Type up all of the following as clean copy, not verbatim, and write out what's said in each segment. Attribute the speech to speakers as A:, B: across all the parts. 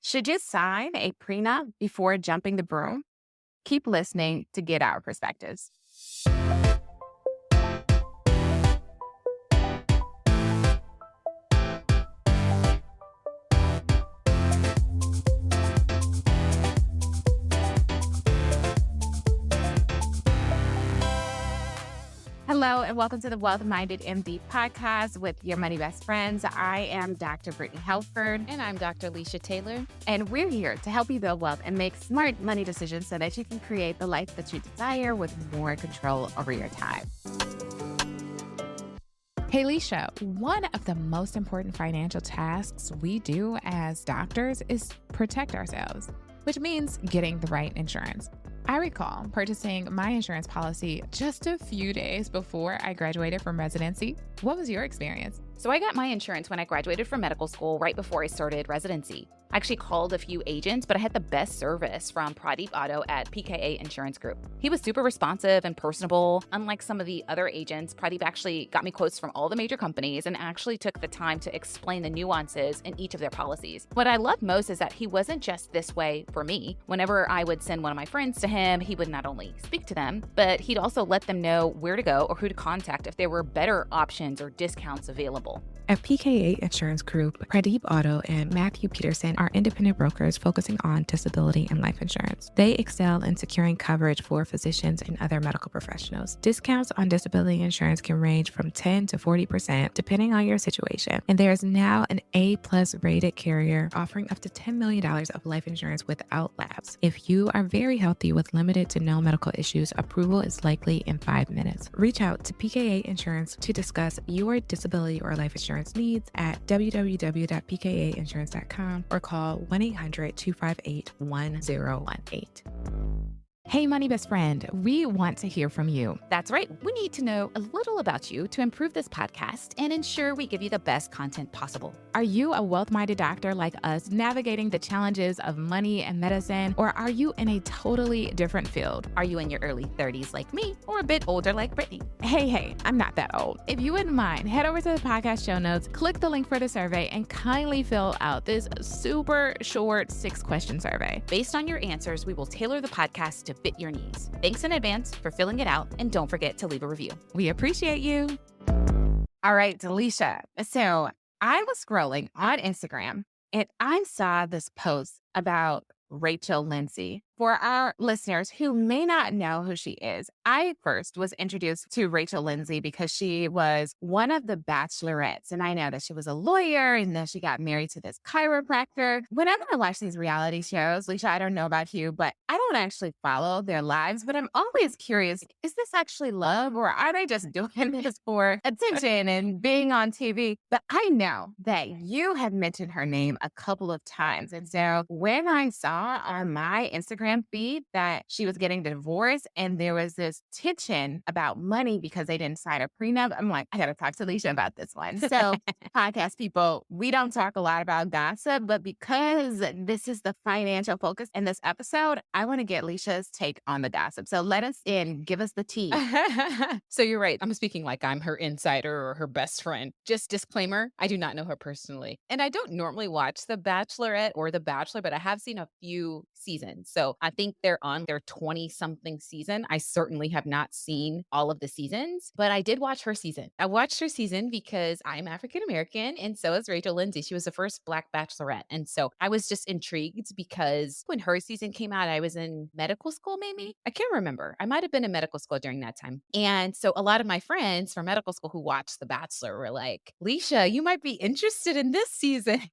A: Should you sign a prenup before jumping the broom? Keep listening to get our perspectives. Hello, and welcome to the Wealth Minded MD podcast with your money best friends. I am Dr. Brittany Helford,
B: And I'm Dr. Alicia Taylor.
A: and we're here to help you build wealth and make smart money decisions so that you can create the life that you desire with more control over your time.
C: Hey, Alicia, one of the most important financial tasks we do as doctors is protect ourselves, which means getting the right insurance. I recall purchasing my insurance policy just a few days before I graduated from residency. What was your experience?
B: So I got my insurance when I graduated from medical school right before I started residency. I actually called a few agents, but I had the best service from Pradeep Auto at PKA Insurance Group. He was super responsive and personable. Unlike some of the other agents, Pradeep actually got me quotes from all the major companies and actually took the time to explain the nuances in each of their policies. What I love most is that he wasn't just this way for me. Whenever I would send one of my friends to him, he would not only speak to them, but he'd also let them know where to go or who to contact if there were better options or discounts available.
D: At PKA Insurance Group, Pradeep Auto and Matthew Peterson are independent brokers focusing on disability and life insurance. They excel in securing coverage for physicians and other medical professionals. Discounts on disability insurance can range from 10 to 40% depending on your situation. And there is now an A+ rated carrier offering up to $10 million of life insurance without lapse. If you are very healthy with limited to no medical issues, approval is likely in 5 minutes. Reach out to PKA Insurance to discuss your disability or life insurance needs at www.pkainsurance.com or call 1-800-258-1018.
C: Hey, money best friend, we want to hear from you.
B: That's right. We need to know a little about you to improve this podcast and ensure we give you the best content possible.
C: Are you a wealth-minded doctor like us navigating the challenges of money and medicine, or are you in a totally different field?
B: Are you in your early 30s like me or a bit older like Brittany?
C: Hey, I'm not that old. If you wouldn't mind, head over to the podcast show notes, click the link for the survey, and kindly fill out this super short 6-question survey.
B: Based on your answers, we will tailor the podcast to fit your needs. Thanks in advance for filling it out, and don't forget to leave a review.
C: We appreciate you.
A: All right, Alicia. So I was scrolling on Instagram and I saw this post about Rachel Lindsay. For our listeners who may not know who she is, I first was introduced to Rachel Lindsay because she was one of the bachelorettes. And I know that she was a lawyer and then she got married to this chiropractor. Whenever I watch these reality shows, Leisha, I don't know about you, but I don't actually follow their lives. But I'm always curious, is this actually love or are they just doing this for attention and being on TV? But I know that you have mentioned her name a couple of times. And so when I saw on my Instagram feed that she was getting divorced and there was this tension about money because they didn't sign a prenup, I'm like, I got to talk to Alicia about this one. So, podcast people, we don't talk a lot about gossip, but because this is the financial focus in this episode, I want to get Alicia's take on the gossip. So, let us in, give us the tea.
B: So you're right. I'm speaking like I'm her insider or her best friend. Just disclaimer, I do not know her personally. And I don't normally watch The Bachelorette or The Bachelor, but I have seen a few seasons. So I think they're on their 20-something season. I certainly have not seen all of the seasons, but I did watch her season. I watched her season because I'm African American and so is Rachel Lindsay. She was the first Black Bachelorette. And so I was just intrigued because when her season came out, I was in medical school, maybe. I can't remember. I might have been in medical school during that time. And so a lot of my friends from medical school who watched The Bachelor were like, Leisha, you might be interested in this season.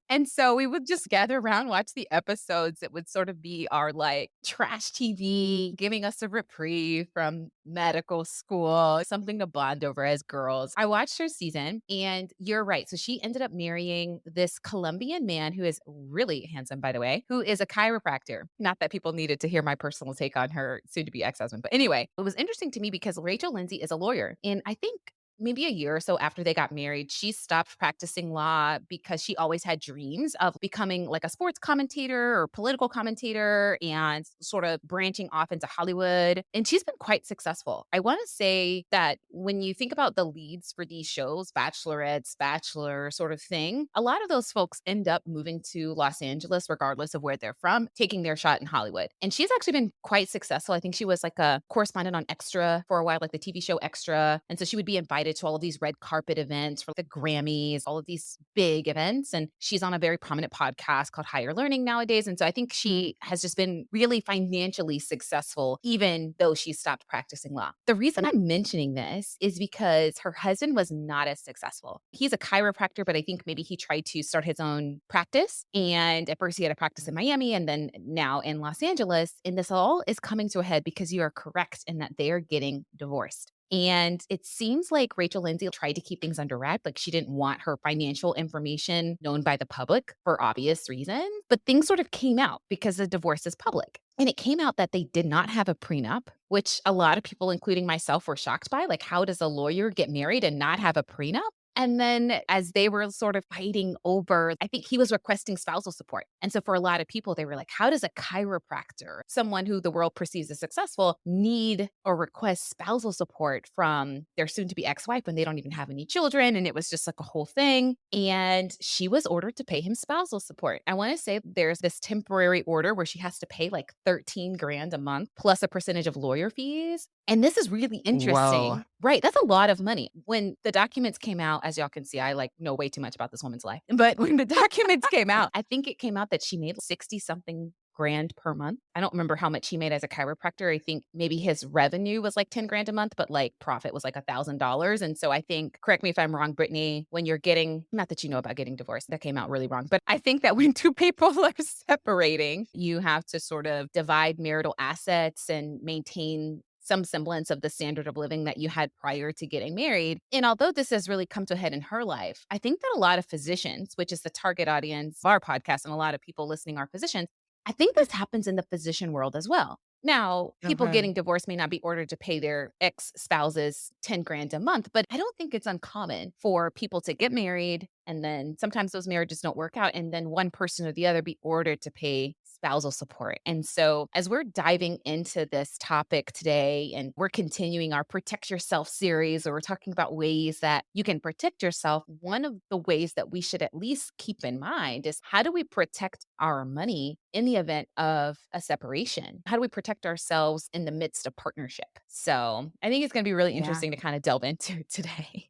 B: And so we would just gather around, watch the episodes. It would sort of be our like trash TV, giving us a reprieve from medical school, something to bond over as girls. I watched her season and you're right. So she ended up marrying this Colombian man who is really handsome, by the way, who is a chiropractor. Not that people needed to hear my personal take on her soon to be ex husband. But anyway, it was interesting to me because Rachel Lindsay is a lawyer. And I think maybe a year or so after they got married, she stopped practicing law because she always had dreams of becoming like a sports commentator or political commentator and sort of branching off into Hollywood. And she's been quite successful. I want to say that when you think about the leads for these shows, bachelorettes, bachelor sort of thing, a lot of those folks end up moving to Los Angeles, regardless of where they're from, taking their shot in Hollywood. And she's actually been quite successful. I think she was like a correspondent on Extra for a while, like the TV show Extra. And so she would be invited to all of these red carpet events for the Grammys, all of these big events. And she's on a very prominent podcast called Higher Learning nowadays. And so I think she has just been really financially successful, even though she stopped practicing law. The reason I'm mentioning this is because her husband was not as successful. He's a chiropractor, but I think maybe he tried to start his own practice. And at first he had a practice in Miami and then now in Los Angeles. And this all is coming to a head because you are correct in that they are getting divorced. And it seems like Rachel Lindsay tried to keep things under wraps. Like she didn't want her financial information known by the public for obvious reasons. But things sort of came out because the divorce is public. And it came out that they did not have a prenup, which a lot of people, including myself, were shocked by. Like, how does a lawyer get married and not have a prenup? And then as they were sort of fighting over, I think he was requesting spousal support. And so for a lot of people, they were like, how does a chiropractor, someone who the world perceives as successful, need or request spousal support from their soon to be ex wife when they don't even have any children? And it was just like a whole thing. And she was ordered to pay him spousal support. I want to say there's this temporary order where she has to pay like 13 grand a month plus a percentage of lawyer fees. And this is really
A: Whoa.
B: interesting. Right. That's a lot of money. When the documents came out, as y'all can see, I like know way too much about this woman's life. But when the documents came out, I think it came out that she made 60 something grand per month. I don't remember how much he made as a chiropractor. I think maybe his revenue was like 10 grand a month, but like profit was like $1,000. And so I think, correct me if I'm wrong, Brittany, when you're getting, not that you know about getting divorced, that came out really wrong, but I think that when two people are separating, you have to sort of divide marital assets and maintain some semblance of the standard of living that you had prior to getting married. And although this has really come to a head in her life, I think that a lot of physicians, which is the target audience of our podcast, and a lot of people listening are physicians, I think this happens in the physician world as well. Now, people
A: Okay.
B: getting divorced may not be ordered to pay their ex spouses 10 grand a month, but I don't think it's uncommon for people to get married and then sometimes those marriages don't work out and then one person or the other be ordered to pay spousal support. And so, as we're diving into this topic today and we're continuing our Protect Yourself series, or we're talking about ways that you can protect yourself, one of the ways that we should at least keep in mind is how do we protect our money in the event of a separation? How do we protect ourselves in the midst of partnership? So, I think it's going to be really
A: Yeah.
B: interesting to kind of delve into today.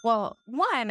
A: Well, one,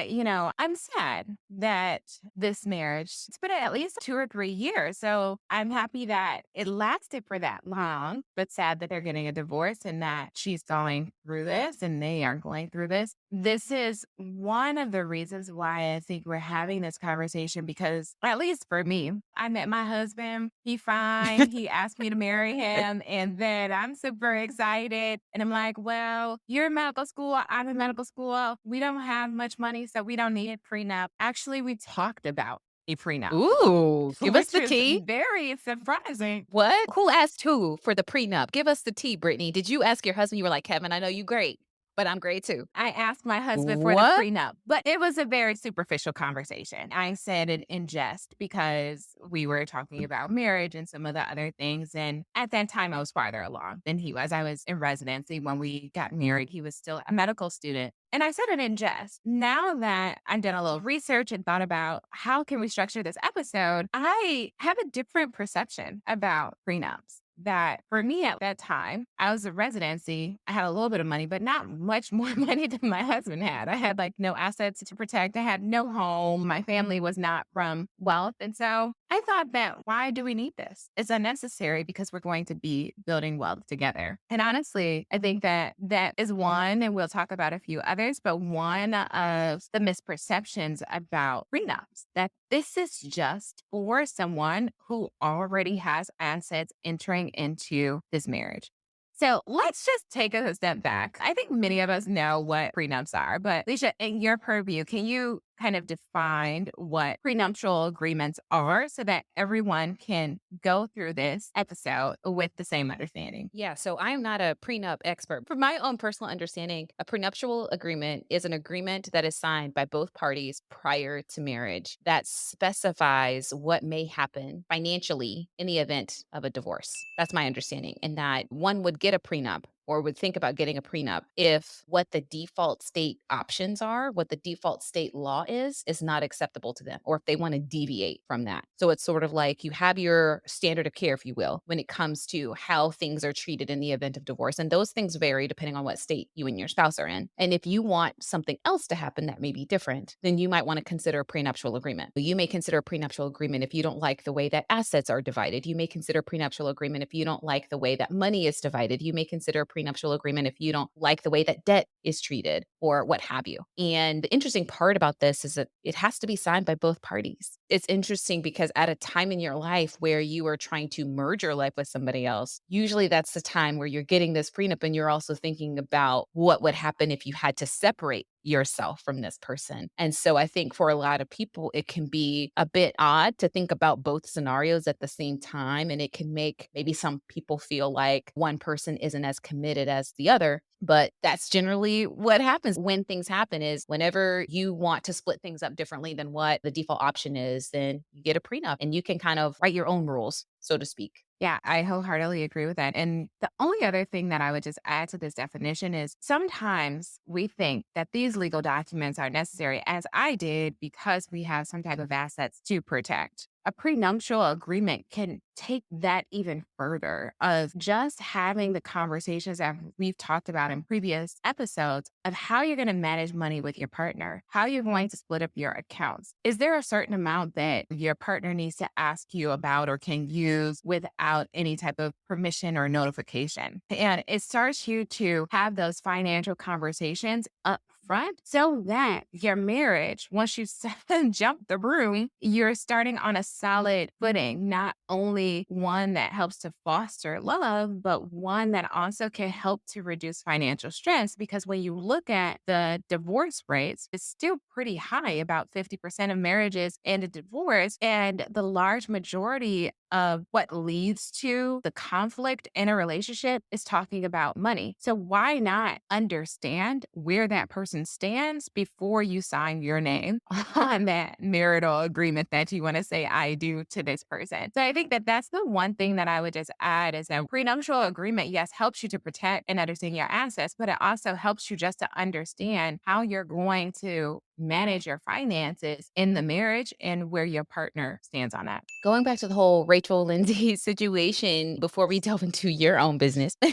A: I'm sad that this marriage, it's been at least 2 or 3 years. So I'm happy that it lasted for that long, but sad that they're getting a divorce and that she's going through this and they are going through this. This is one of the reasons why I think we're having this conversation because, at least for me, I met my husband. He fine. He asked me to marry him. And then I'm super excited. And I'm like, well, you're in medical school. I'm in medical school. We don't have much money, so we don't need a prenup. Actually, we talked about a prenup,
B: Ooh, give us
A: which
B: the
A: is
B: tea.
A: very surprising.
B: What? Who asked who for the prenup? Give us the tea, Brittany. Did you ask your husband? You were like, Kevin, I know you great, but I'm great too.
A: I asked my husband for the
B: What?
A: prenup, but it was a very superficial conversation. I said it in jest because we were talking about marriage and some of the other things. And at that time, I was farther along than he was. I was in residency when we got married. He was still a medical student. And I said it in jest. Now that I've done a little research and thought about how can we structure this episode, I have a different perception about prenups. That for me at that time, I was in residency. I had a little bit of money, but not much more money than my husband had. I had like no assets to protect. I had no home. My family was not from wealth. And so I thought that why do we need this? It's unnecessary because we're going to be building wealth together. And honestly, I think that that is one, and we'll talk about a few others, but one of the misperceptions about prenups that this is just for someone who already has assets entering into this marriage. So let's just take a step back. I think many of us know what prenups are, but Alicia, in your purview, can you kind of defined what prenuptial agreements are so that everyone can go through this episode with the same understanding.
B: Yeah, so I am not a prenup expert. From my own personal understanding, a prenuptial agreement is an agreement that is signed by both parties prior to marriage that specifies what may happen financially in the event of a divorce. That's my understanding. And that one would get a prenup or would think about getting a prenup if what the default state options are, what the default state law is not acceptable to them, or if they want to deviate from that. So it's sort of like you have your standard of care, if you will, when it comes to how things are treated in the event of divorce. And those things vary depending on what state you and your spouse are in. And if you want something else to happen that may be different, then you might want to consider a prenuptial agreement. You may consider a prenuptial agreement if you don't like the way that assets are divided. You may consider a prenuptial agreement if you don't like the way that money is divided. You may consider a prenuptial agreement if you don't like the way that debt is treated or what have you. And the interesting part about this is that it has to be signed by both parties. It's interesting because at a time in your life where you are trying to merge your life with somebody else, usually that's the time where you're getting this prenup and you're also thinking about what would happen if you had to separate yourself from this person. And so I think for a lot of people, it can be a bit odd to think about both scenarios at the same time. And it can make maybe some people feel like one person isn't as committed as the other. But that's generally what happens when things happen is whenever you want to split things up differently than what the default option is, then you get a prenup and you can kind of write your own rules, so to speak.
A: Yeah, I wholeheartedly agree with that. And the only other thing that I would just add to this definition is sometimes we think that these legal documents are necessary, as I did, because we have some type of assets to protect. A prenuptial agreement can take that even further of just having the conversations that we've talked about in previous episodes of how you're going to manage money with your partner, how you're going to split up your accounts. Is there a certain amount that your partner needs to ask you about or can use without any type of permission or notification? And it starts you to have those financial conversations up front so that your marriage, once you jump the broom, you're starting on a solid footing, not only one that helps to foster love, but one that also can help to reduce financial stress. Because when you look at the divorce rates, it's still pretty high, about 50% of marriages end in divorce. And the large majority of what leads to the conflict in a relationship is talking about money. So why not understand where that person stands before you sign your name on that marital agreement that you want to say I do to this person? So I think that that's the one thing that I would just add is that prenuptial agreement, yes, helps you to protect and understand your assets, but it also helps you just to understand how you're going to manage your finances in the marriage and where your partner stands on that.
B: Going back to the whole Rachel Lindsay situation before we delve into your own business, I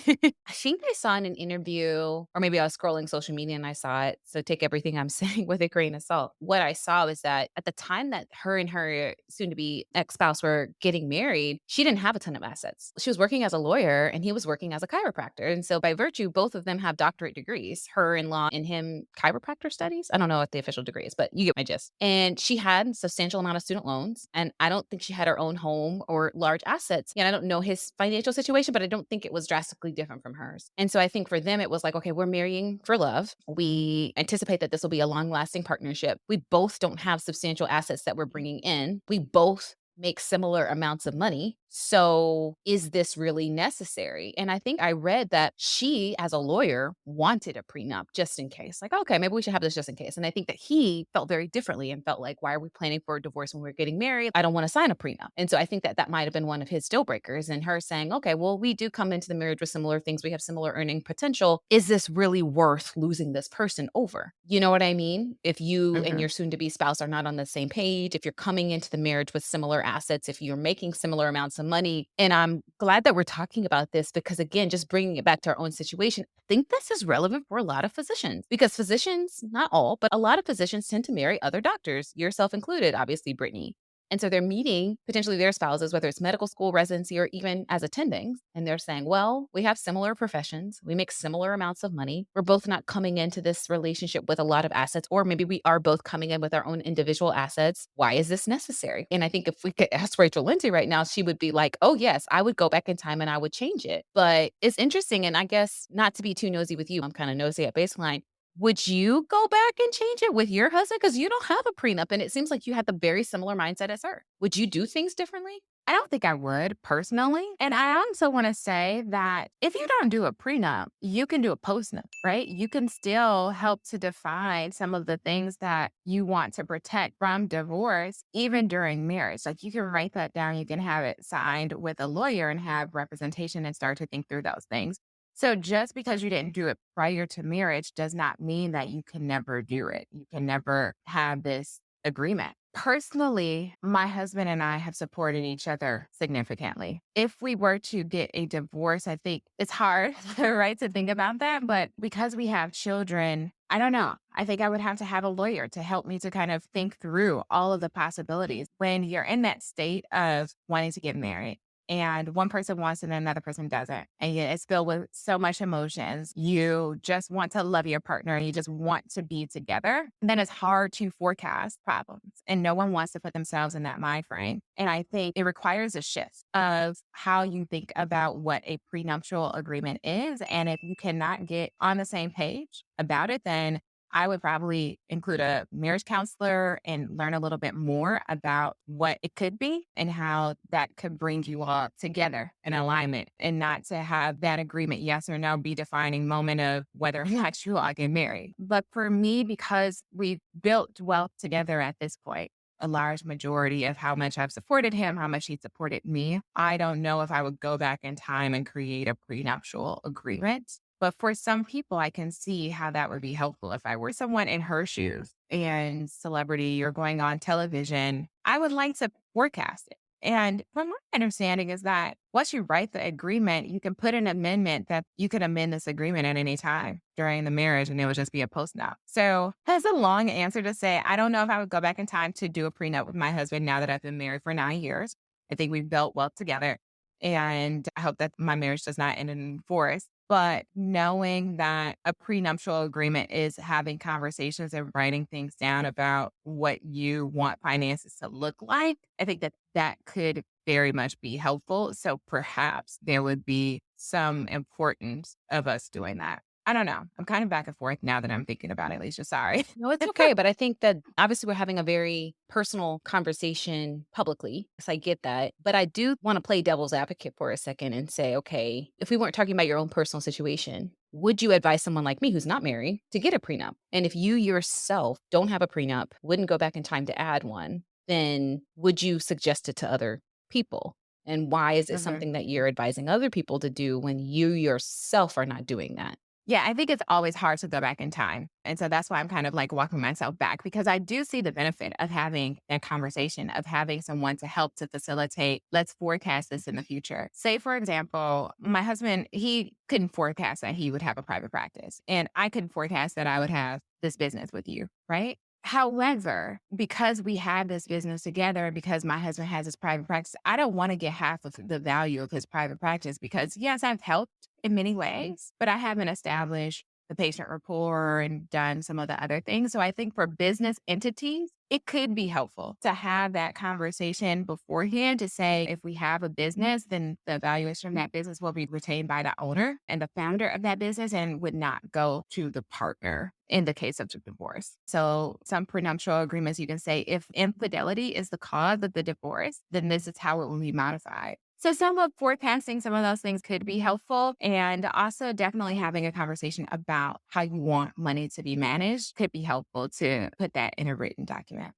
B: think I saw in an interview, or maybe I was scrolling social media and I saw it. So take everything I'm saying with a grain of salt. What I saw was that at the time that her and her soon to be ex spouse were getting married, she didn't have a ton of assets. She was working as a lawyer and he was working as a chiropractor. And so by virtue, both of them have doctorate degrees, her in law and him chiropractor studies. I don't know what the official degree is, but you get my gist. And she had a substantial amount of student loans. And I don't think she had her own home or large assets. And I don't know his financial situation, but I don't think it was drastically different from hers. And so I think for them, it was like, okay, we're marrying for love. We anticipate that this will be a long lasting partnership. We both don't have substantial assets that we're bringing in. We both make similar amounts of money. So is this really necessary? And I think I read that she, as a lawyer, wanted a prenup just in case. Like, okay, maybe we should have this just in case. And I think that he felt very differently and felt like, why are we planning for a divorce when we're getting married? I don't want to sign a prenup. And so I think that that might have been one of his deal breakers and her saying, okay, well, we do come into the marriage with similar things. We have similar earning potential. Is this really worth losing this person over? You know what I mean? If you and your soon to be spouse are not on the same page, if you're coming into the marriage with similar assets, if you're making similar amounts of money. And I'm glad that we're talking about this because, again, just bringing it back to our own situation, I think this is relevant for a lot of physicians because physicians, not all, but a lot of physicians tend to marry other doctors, yourself included, obviously, Brittany. And so they're meeting potentially their spouses, whether it's medical school, residency, or even as attendings. And they're saying, well, we have similar professions. We make similar amounts of money. We're both not coming into this relationship with a lot of assets, or maybe we are both coming in with our own individual assets. Why is this necessary? And I think if we could ask Rachel Lindsay right now, she would be like, oh, yes, I would go back in time and I would change it. But it's interesting. And I guess not to be too nosy with you, I'm kind of nosy at baseline. Would you go back and change it with your husband? Because you don't have a prenup, and it seems like you had the very similar mindset as her. Would you do things differently?
A: I don't think I would personally. And I also want to say that if you don't do a prenup, you can do a postnup, right? You can still help to define some of the things that you want to protect from divorce, even during marriage. Like you can write that down, you can have it signed with a lawyer and have representation and start to think through those things. So just because you didn't do it prior to marriage does not mean that you can never do it. You can never have this agreement. Personally, my husband and I have supported each other significantly. If we were to get a divorce, I think it's hard, right, to think about that. But because we have children, I don't know. I think I would have to have a lawyer to help me to kind of think through all of the possibilities when you're in that state of wanting to get married and one person wants it and another person doesn't. And yet it's filled with so much emotions. You just want to love your partner and you just want to be together. Then it's hard to forecast problems. And no one wants to put themselves in that mind frame. And I think it requires a shift of how you think about what a prenuptial agreement is. And if you cannot get on the same page about it, then I would probably include a marriage counselor and learn a little bit more about what it could be and how that could bring you all together in alignment and not to have that agreement, yes or no, be defining moment of whether or not you all get married. But for me, because we've built wealth together at this point, a large majority of how much I've supported him, how much he supported me. I don't know if I would go back in time and create a prenuptial agreement. But for some people, I can see how that would be helpful. If I were someone in her shoes and celebrity or going on television, I would like to forecast it. And from my understanding is that once you write the agreement, you can put an amendment that you could amend this agreement at any time during the marriage and it would just be a postnup. So that's a long answer to say, I don't know if I would go back in time to do a prenup with my husband now that I've been married for 9 years. I think we've built well together. And I hope that my marriage does not end in divorce. But knowing that a prenuptial agreement is having conversations and writing things down about what you want finances to look like, I think that that could very much be helpful. So perhaps there would be some importance of us doing that. I don't know. I'm kind of back and forth now that I'm thinking about it, Alicia. Sorry.
B: No, it's okay. But I think that obviously we're having a very personal conversation publicly. So I get that. But I do want to play devil's advocate for a second and say, okay, if we weren't talking about your own personal situation, would you advise someone like me who's not married to get a prenup? And if you yourself don't have a prenup, wouldn't go back in time to add one, then would you suggest it to other people? And why is it
A: Mhm.
B: something that you're advising other people to do when you yourself are not doing that?
A: Yeah, I think it's always hard to go back in time. And so that's why I'm kind of like walking myself back because I do see the benefit of having a conversation, of having someone to help to facilitate, let's forecast this in the future. Say, for example, my husband, he couldn't forecast that he would have a private practice, and I couldn't forecast that I would have this business with you, right? However, because we have this business together, because my husband has his private practice, I don't want to get half of the value of his private practice because, yes, I've helped in many ways, but I haven't established the patient rapport and done some of the other things. So I think for business entities, it could be helpful to have that conversation beforehand to say, if we have a business, then the valuation of that business will be retained by the owner and the founder of that business and would not go to the partner in the case of the divorce. So some prenuptial agreements, you can say if infidelity is the cause of the divorce, then this is how it will be modified. So some of forecasting some of those things could be helpful, and also definitely having a conversation about how you want money to be managed could be helpful to put that in a written document.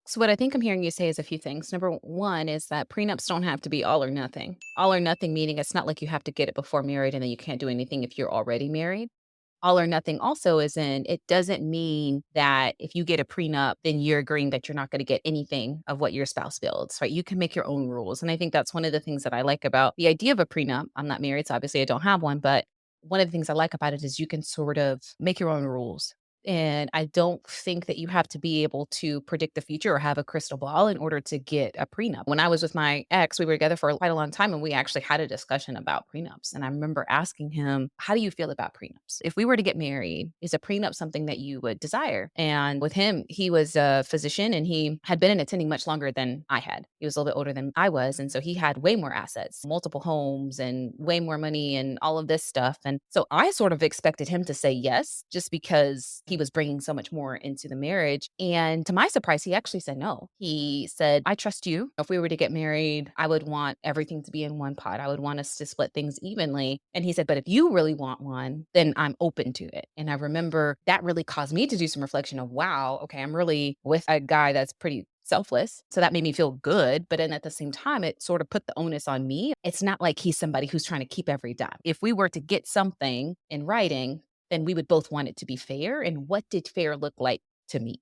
B: So, what I think I'm hearing you say is a few things. Number one is that prenups don't have to be all or nothing. All or nothing meaning it's not like you have to get it before married and then you can't do anything if you're already married. All or nothing also is in it doesn't mean that if you get a prenup, then you're agreeing that you're not going to get anything of what your spouse builds, right? You can make your own rules. And I think that's one of the things that I like about the idea of a prenup. I'm not married, so obviously I don't have one, but one of the things I like about it is you can sort of make your own rules. And I don't think that you have to be able to predict the future or have a crystal ball in order to get a prenup. When I was with my ex, we were together for quite a long time and we actually had a discussion about prenups. And I remember asking him, how do you feel about prenups? If we were to get married, is a prenup something that you would desire? And with him, he was a physician and he had been in attending much longer than I had. He was a little bit older than I was. And so he had way more assets, multiple homes, and way more money and all of this stuff. And so I sort of expected him to say yes, just because he was bringing so much more into the marriage. And to my surprise, he actually said no. He said, I trust you. If we were to get married, I would want everything to be in one pot. I would want us to split things evenly. And he said, but if you really want one, then I'm open to it. And I remember that really caused me to do some reflection of, wow, okay, I'm really with a guy that's pretty selfless. So that made me feel good. But then at the same time, it sort of put the onus on me. It's not like he's somebody who's trying to keep every dime. If we were to get something in writing, then we would both want it to be fair. And what did fair look like to me?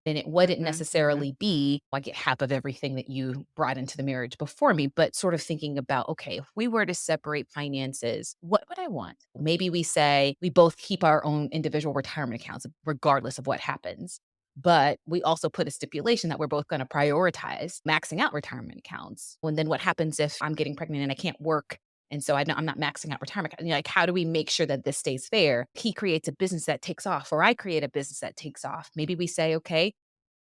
B: And it wouldn't
A: Mhm, mhm.
B: necessarily be, "Well, I get half of everything that you brought into the marriage before me," but sort of thinking about, okay, if we were to separate finances, what would I want? Maybe we say we both keep our own individual retirement accounts regardless of what happens. But we also put a stipulation that we're both going to prioritize maxing out retirement accounts. And then what happens if I'm getting pregnant and I can't work? And so I'm not maxing out retirement. Like, how do we make sure that this stays fair? He creates a business that takes off, or I create a business that takes off. Maybe we say, okay,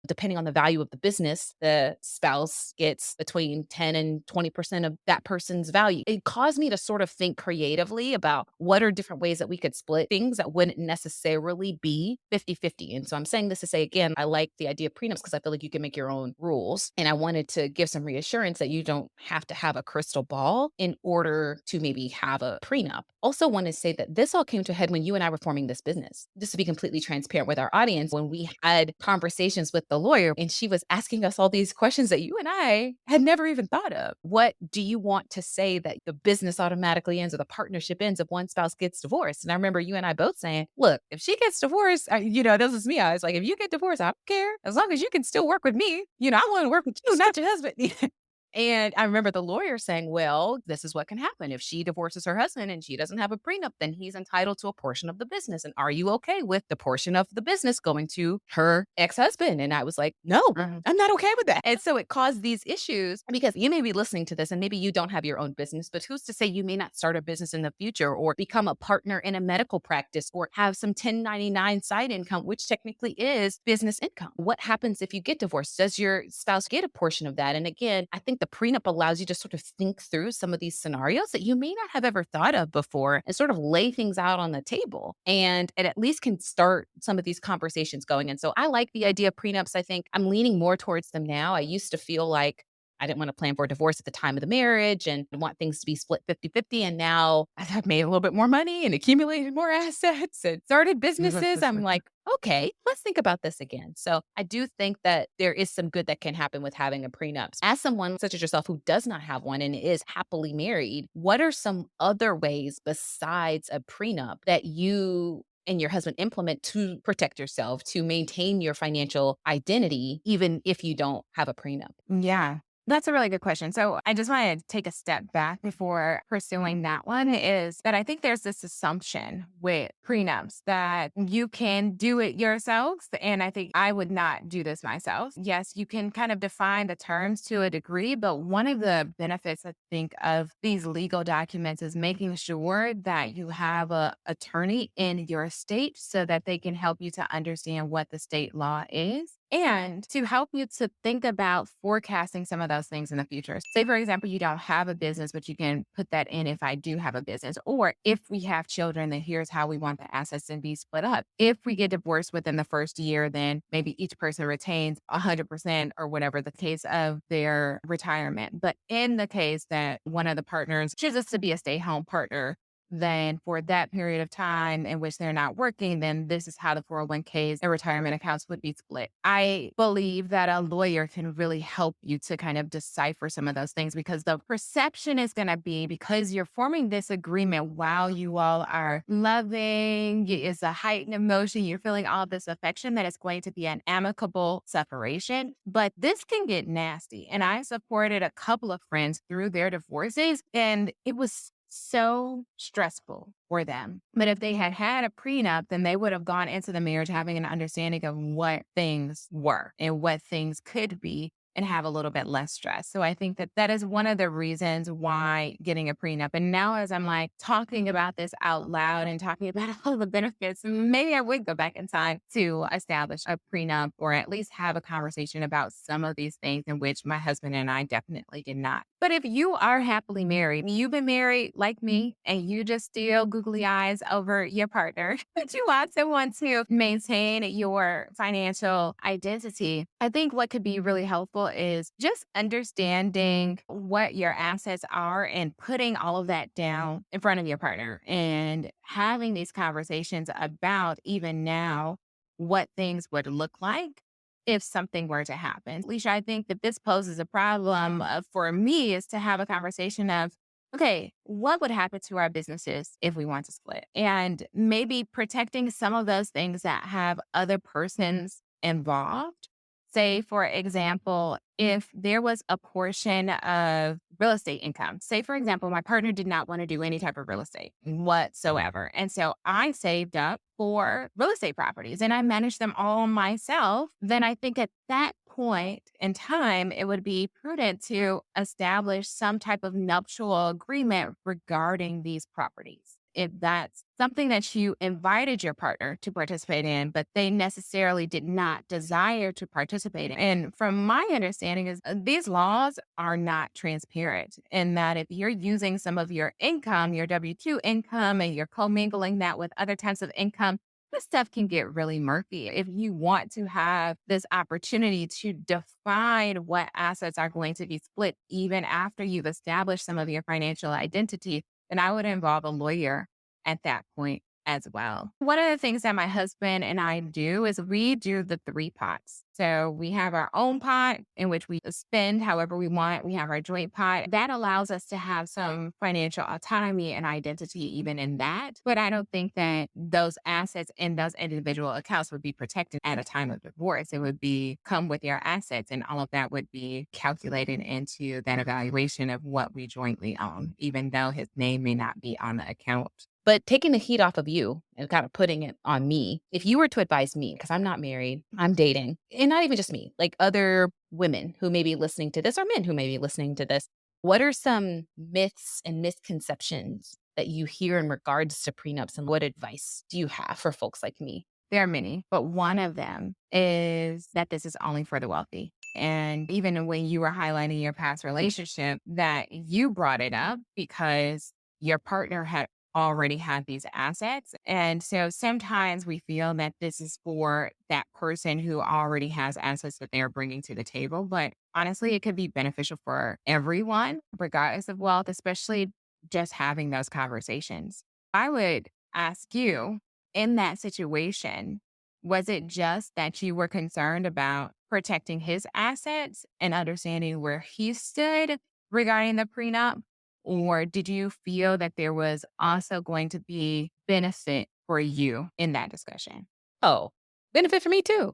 B: depending on the value of the business, the spouse gets between 10 and 20% of that person's value. It caused me to sort of think creatively about what are different ways that we could split things that wouldn't necessarily be 50-50. And so I'm saying this to say, again, I like the idea of prenups because I feel like you can make your own rules. And I wanted to give some reassurance that you don't have to have a crystal ball in order to maybe have a prenup. Also want to say that this all came to a head when you and I were forming this business. Just to be completely transparent with our audience, when we had conversations with the lawyer and she was asking us all these questions that you and I had never even thought of. What do you want to say that the business automatically ends or the partnership ends if one spouse gets divorced? And I remember you and I both saying, look, if she gets divorced, this is me. I was like, if you get divorced, I don't care. As long as you can still work with me, I want to work with you, not your husband. And I remember the lawyer saying, well, this is what can happen. If she divorces her husband and she doesn't have a prenup, then he's entitled to a portion of the business. And are you okay with the portion of the business going to her ex husband? And I was like, no,
A: Mhm.
B: I'm not okay with that. And so it caused these issues because you may be listening to this and maybe you don't have your own business, but who's to say you may not start a business in the future or become a partner in a medical practice or have some 1099 side income, which technically is business income? What happens if you get divorced? Does your spouse get a portion of that? And again, I think the prenup allows you to sort of think through some of these scenarios that you may not have ever thought of before and sort of lay things out on the table. And it at least can start some of these conversations going. And so I like the idea of prenups. I think I'm leaning more towards them now. I used to feel like I didn't want to plan for a divorce at the time of the marriage and want things to be split 50-50. And now as I've made a little bit more money and accumulated more assets and started businesses, I'm like, okay, let's think about this again. So I do think that there is some good that can happen with having a prenup. As someone such as yourself who does not have one and is happily married, what are some other ways besides a prenup that you and your husband implement to protect yourself, to maintain your financial identity, even if you don't have a prenup?
A: Yeah. That's a really good question. So I just want to take a step back before pursuing that one is that I think there's this assumption with prenups that you can do it yourself. And I think I would not do this myself. Yes, you can kind of define the terms to a degree, but one of the benefits I think of these legal documents is making sure that you have a attorney in your state so that they can help you to understand what the state law is and to help you to think about forecasting some of those things in the future. Say, for example, you don't have a business, but you can put that in if I do have a business. Or if we have children, then here's how we want the assets to be split up. If we get divorced within the first year, then maybe each person retains 100% or whatever the case of their retirement. But in the case that one of the partners chooses to be a stay home partner, then for that period of time in which they're not working, then this is how the 401ks and retirement accounts would be split. I believe that a lawyer can really help you to kind of decipher some of those things because the perception is going to be because you're forming this agreement while you all are loving, it's a heightened emotion, you're feeling all this affection, that it's going to be an amicable separation. But this can get nasty. And I supported a couple of friends through their divorces, and it was so stressful for them. But if they had had a prenup, then they would have gone into the marriage having an understanding of what things were and what things could be and have a little bit less stress. So I think that that is one of the reasons why getting a prenup. And now, as I'm like talking about this out loud and talking about all the benefits, maybe I would go back in time to establish a prenup or at least have a conversation about some of these things in which my husband and I definitely did not. But if you are happily married, you've been married like me, and you just still googly eyes over your partner, but you also want to maintain your financial identity, I think what could be really helpful is just understanding what your assets are and putting all of that down in front of your partner and having these conversations about even now what things would look like if something were to happen. Alicia, I think that this poses a problem for me is to have a conversation of, okay, what would happen to our businesses if we want to split? And maybe protecting some of those things that have other persons involved. Say, for example, if there was a portion of real estate income, say, for example, my partner did not want to do any type of real estate whatsoever. And so I saved up for real estate properties and I managed them all myself. Then I think at that point in time, it would be prudent to establish some type of nuptial agreement regarding these properties. If that's something that you invited your partner to participate in, but they necessarily did not desire to participate in. And from my understanding is these laws are not transparent in that if you're using some of your income, your W-2 income, and you're commingling that with other types of income, this stuff can get really murky. If you want to have this opportunity to define what assets are going to be split, even after you've established some of your financial identity, then I would involve a lawyer at that point as well. One of the things that my husband and I do is we do the three pots. So we have our own pot in which we spend however we want. We have our joint pot. That allows us to have some financial autonomy and identity even in that. But I don't think that those assets in those individual accounts would be protected at a time of divorce. It would be come with your assets and all of that would be calculated into that evaluation of what we jointly own, even though his name may not be on the account.
B: But taking the heat off of you and kind of putting it on me, if you were to advise me, because I'm not married, I'm dating, and not even just me, like other women who may be listening to this or men who may be listening to this, what are some myths and misconceptions that you hear in regards to prenups? And what advice do you have for folks like me?
A: There are many, but one of them is that this is only for the wealthy. And even when you were highlighting your past relationship, that you brought it up because your partner had already had these assets. And so sometimes we feel that this is for that person who already has assets that they're bringing to the table. But honestly, it could be beneficial for everyone, regardless of wealth, especially just having those conversations. I would ask you in that situation, was it just that you were concerned about protecting his assets and understanding where he stood regarding the prenup? Or did you feel that there was also going to be benefit for you in that discussion?
B: Oh, benefit for me too.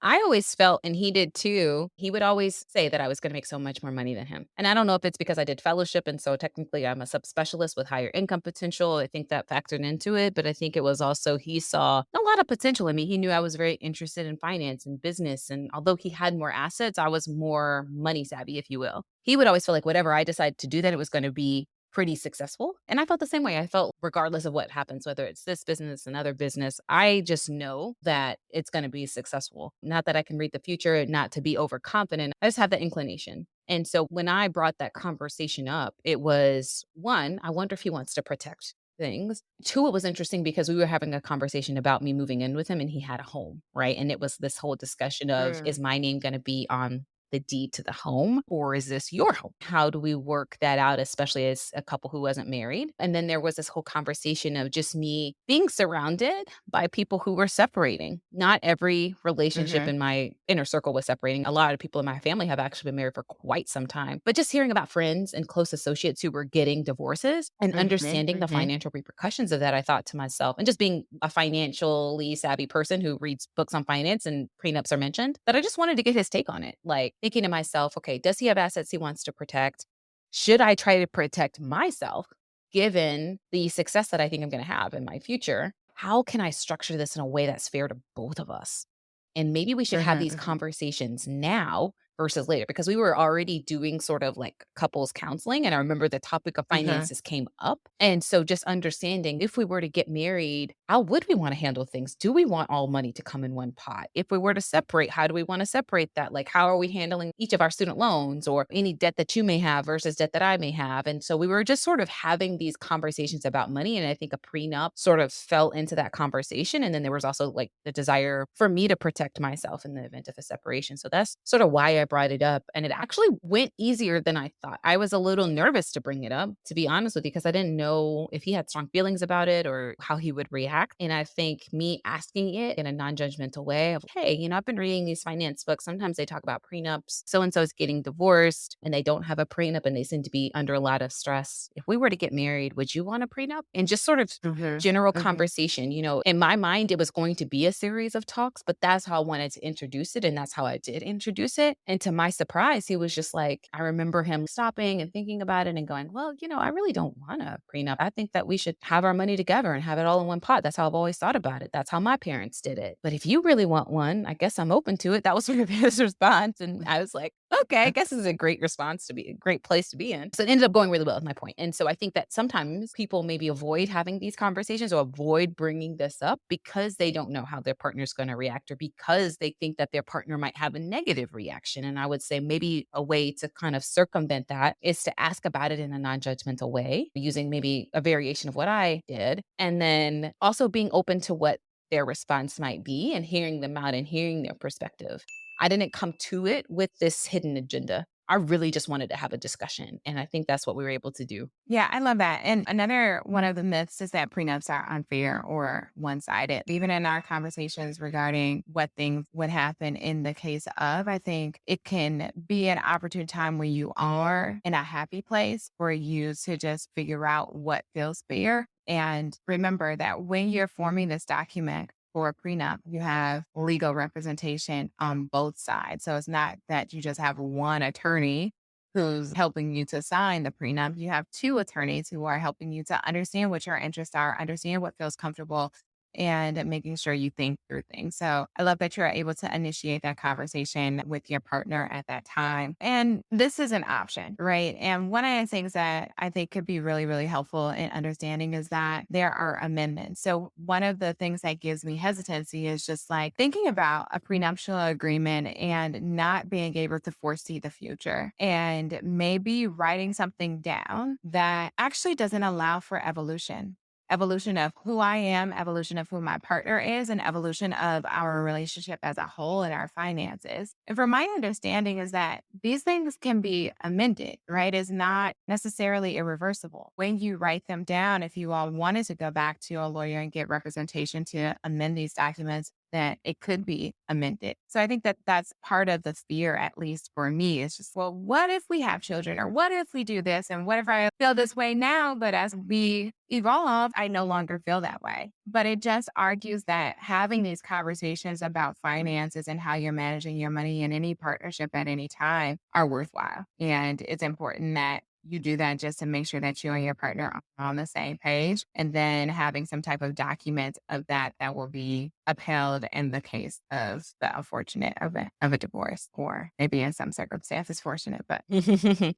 B: I always felt, and he did too, he would always say that I was going to make so much more money than him. And I don't know if it's because I did fellowship. And so technically I'm a subspecialist with higher income potential. I think that factored into it. But I think it was also he saw a lot of potential in me. He knew I was very interested in finance and business. And although he had more assets, I was more money savvy, if you will. He would always feel like whatever I decided to do, that it was going to be pretty successful. And I felt the same way. I felt regardless of what happens, whether it's this business, another business, I just know that it's going to be successful. Not that I can read the future, not to be overconfident. I just have that inclination. And so when I brought that conversation up, it was one, I wonder if he wants to protect things. Two, it was interesting because we were having a conversation about me moving in with him and he had a home, right? And it was this whole discussion of, is my name going to be on the deed to the home, or is this your home? How do we work that out, especially as a couple who wasn't married? And then there was this whole conversation of just me being surrounded by people who were separating. Not every relationship
A: Mhm.
B: in my inner circle was separating. A lot of people in my family have actually been married for quite some time. But just hearing about friends and close associates who were getting divorces and
A: Mhm.
B: understanding the
A: Mhm.
B: financial repercussions of that, I thought to myself, and just being a financially savvy person who reads books on finance and prenups are mentioned, that I just wanted to get his take on it. Like thinking to myself, okay, does he have assets he wants to protect? should I try to protect myself given the success that I think I'm going to have in my future? How can I structure this in a way that's fair to both of us? And maybe we should have
A: Mhm,
B: these
A: mhm,
B: conversations now versus later because we were already doing sort of like couples counseling. And I remember the topic of
A: mhm,
B: finances came up. And so just understanding if we were to get married, how would we want to handle things? Do we want all money to come in one pot? If we were to separate, how do we want to separate that? Like, how are we handling each of our student loans or any debt that you may have versus debt that I may have? And so we were just sort of having these conversations about money. And I think a prenup sort of fell into that conversation. And then there was also like the desire for me to protect myself in the event of a separation. So that's sort of why I brought it up. And it actually went easier than I thought. I was a little nervous to bring it up, to be honest with you, because I didn't know if he had strong feelings about it or how he would react. And I think me asking it in a non judgmental way of, hey, I've been reading these finance books. Sometimes they talk about prenups. So and so is getting divorced and they don't have a prenup and they seem to be under a lot of stress. If we were to get married, would you want a prenup? And just sort of
A: mhm,
B: general
A: mhm.
B: conversation. In my mind, it was going to be a series of talks, but that's how I wanted to introduce it. And that's how I did introduce it. And to my surprise, he was just like, I remember him stopping and thinking about it and going, well, I really don't want a prenup. I think that we should have our money together and have it all in one pot. That's how I've always thought about it. That's how my parents did it. But if you really want one, I guess I'm open to it. That was sort of his response. And I was like, okay, I guess this is a great response to be a great place to be in. So it ended up going really well with my point. And so I think that sometimes people maybe avoid having these conversations or avoid bringing this up because they don't know how their partner's going to react or because they think that their partner might have a negative reaction. And I would say maybe a way to kind of circumvent that is to ask about it in a non judgmental way, using maybe a variation of what I did. And then also being open to what their response might be and hearing them out and hearing their perspective. I didn't come to it with this hidden agenda. I really just wanted to have a discussion, and I think that's what we were able to do.
A: Yeah, I love that. And another one of the myths is that prenups are unfair or one sided. Even in our conversations regarding what things would happen in the case of, I think it can be an opportune time when you are in a happy place for you to just figure out what feels fair. And remember that when you're forming this document, for a prenup, you have legal representation on both sides. So it's not that you just have one attorney who's helping you to sign the prenup. You have two attorneys who are helping you to understand what your interests are, understand what feels comfortable, and making sure you think through things. So I love that you're able to initiate that conversation with your partner at that time. And this is an option, right? And one of the things that I think could be really, really helpful in understanding is that there are amendments. So one of the things that gives me hesitancy is just like thinking about a prenuptial agreement and not being able to foresee the future and maybe writing something down that actually doesn't allow for evolution of who I am, evolution of who my partner is, and evolution of our relationship as a whole and our finances. And from my understanding is that these things can be amended, right? It's not necessarily irreversible. When you write them down, if you all wanted to go back to a lawyer and get representation to amend these documents, that it could be amended. So I think that that's part of the fear, at least for me. It's just, well, what if we have children or what if we do this? And what if I feel this way now, but as we evolve, I no longer feel that way. But it just argues that having these conversations about finances and how you're managing your money in any partnership at any time are worthwhile. And it's important that you do that just to make sure that you and your partner are on the same page. And then having some type of document of that that will be upheld in the case of the unfortunate of a divorce, or maybe in some circumstances fortunate, but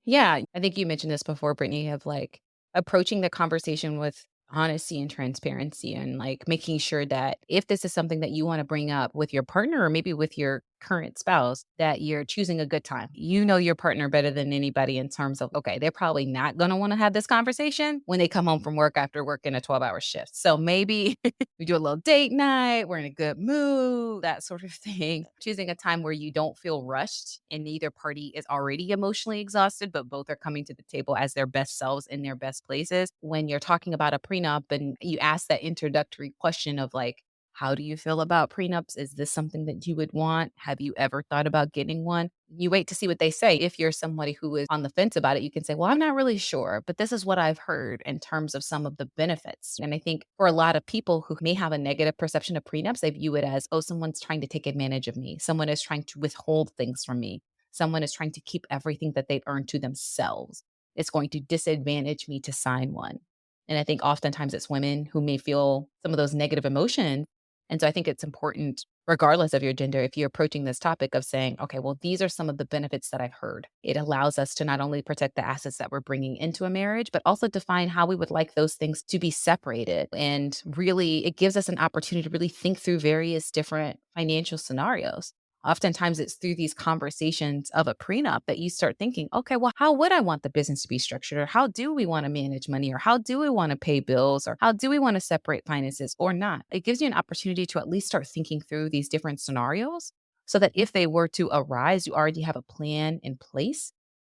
B: Yeah, I think you mentioned this before, Brittany, of like approaching the conversation with honesty and transparency and like making sure that if this is something that you want to bring up with your partner or maybe with your current spouse, that you're choosing a good time. You know your partner better than anybody in terms of, okay, they're probably not going to want to have this conversation when they come home from work after working a 12-hour shift. So maybe we do a little date night, we're in a good mood, that sort of thing. Choosing a time where you don't feel rushed and neither party is already emotionally exhausted, but both are coming to the table as their best selves in their best places. When you're talking about a prenup and you ask that introductory question of like, how do you feel about prenups? Is this something that you would want? Have you ever thought about getting one? You wait to see what they say. If you're somebody who is on the fence about it, you can say, well, I'm not really sure, but this is what I've heard in terms of some of the benefits. And I think for a lot of people who may have a negative perception of prenups, they view it as, oh, someone's trying to take advantage of me. Someone is trying to withhold things from me. Someone is trying to keep everything that they've earned to themselves. it's going to disadvantage me to sign one. And I think oftentimes it's women who may feel some of those negative emotions. And so I think it's important, regardless of your gender, if you're approaching this topic of saying, okay, well, these are some of the benefits that I've heard. It allows us to not only protect the assets that we're bringing into a marriage, but also define how we would like those things to be separated. And really, it gives us an opportunity to really think through various different financial scenarios. Oftentimes, it's through these conversations of a prenup that you start thinking, okay, well, how would I want the business to be structured? Or how do we want to manage money? Or how do we want to pay bills? Or how do we want to separate finances or not? It gives you an opportunity to at least start thinking through these different scenarios so that if they were to arise, you already have a plan in place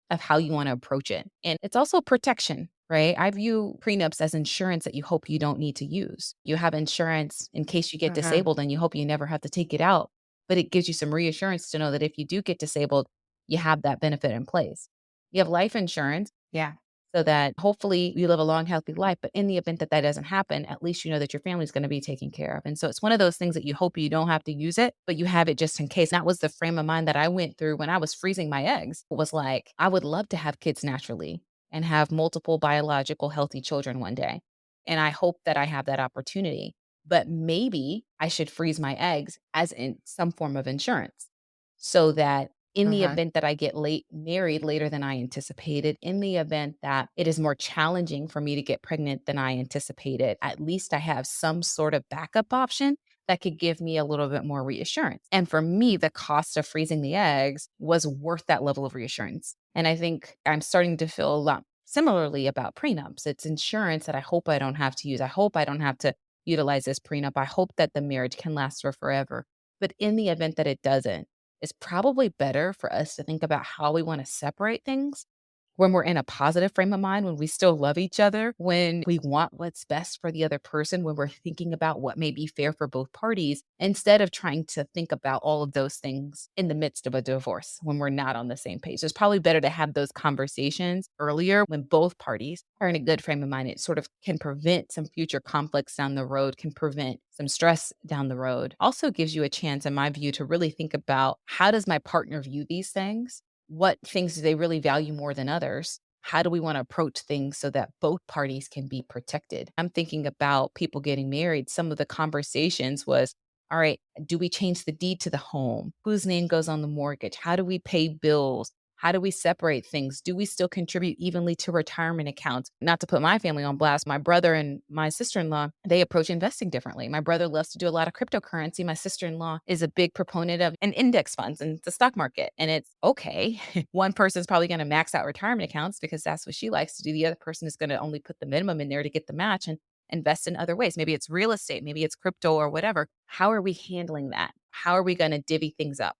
B: of how you want to approach it. And it's also protection, right? I view prenups as insurance that you hope you don't need to use. You have insurance in case you get
A: Mhm.
B: disabled and you hope you never have to take it out. But it gives you some reassurance to know that if you do get disabled, you have that benefit in place. You have life insurance
A: Yeah.
B: so that hopefully you live a long, healthy life. But in the event that that doesn't happen, at least you know that your family's going to be taken care of. And so it's one of those things that you hope you don't have to use it, but you have it just in case. That was the frame of mind that I went through when I was freezing my eggs. It was like, I would love to have kids naturally and have multiple biological, healthy children one day. And I hope that I have that opportunity. But maybe I should freeze my eggs as in some form of insurance so that in the
A: Mhm.
B: event that I get married later than I anticipated, in the event that it is more challenging for me to get pregnant than I anticipated, at least I have some sort of backup option that could give me a little bit more reassurance. And for me, the cost of freezing the eggs was worth that level of reassurance. And I think I'm starting to feel a lot similarly about prenups. It's insurance that I hope I don't have to use. I hope I don't have to utilize this prenup. I hope that the marriage can last for forever. But in the event that it doesn't, it's probably better for us to think about how we want to separate things when we're in a positive frame of mind, when we still love each other, when we want what's best for the other person, when we're thinking about what may be fair for both parties, instead of trying to think about all of those things in the midst of a divorce when we're not on the same page. It's probably better to have those conversations earlier when both parties are in a good frame of mind. It sort of can prevent some future conflicts down the road, can prevent some stress down the road. Also gives you a chance, in my view, to really think about how does my partner view these things? What things do they really value more than others? How do we want to approach things so that both parties can be protected? I'm thinking about people getting married. Some of the conversations was, all right, do we change the deed to the home? Whose name goes on the mortgage? How do we pay bills? How do we separate things? Do we still contribute evenly to retirement accounts? Not to put my family on blast, my brother and my sister-in-law, they approach investing differently. My brother loves to do a lot of cryptocurrency. My sister-in-law is a big proponent of an index funds and the stock market. And it's okay. One person's probably going to max out retirement accounts because that's what she likes to do. The other person is going to only put the minimum in there to get the match and invest in other ways. Maybe it's real estate, maybe it's crypto or whatever. How are we handling that? How are we going to divvy things up?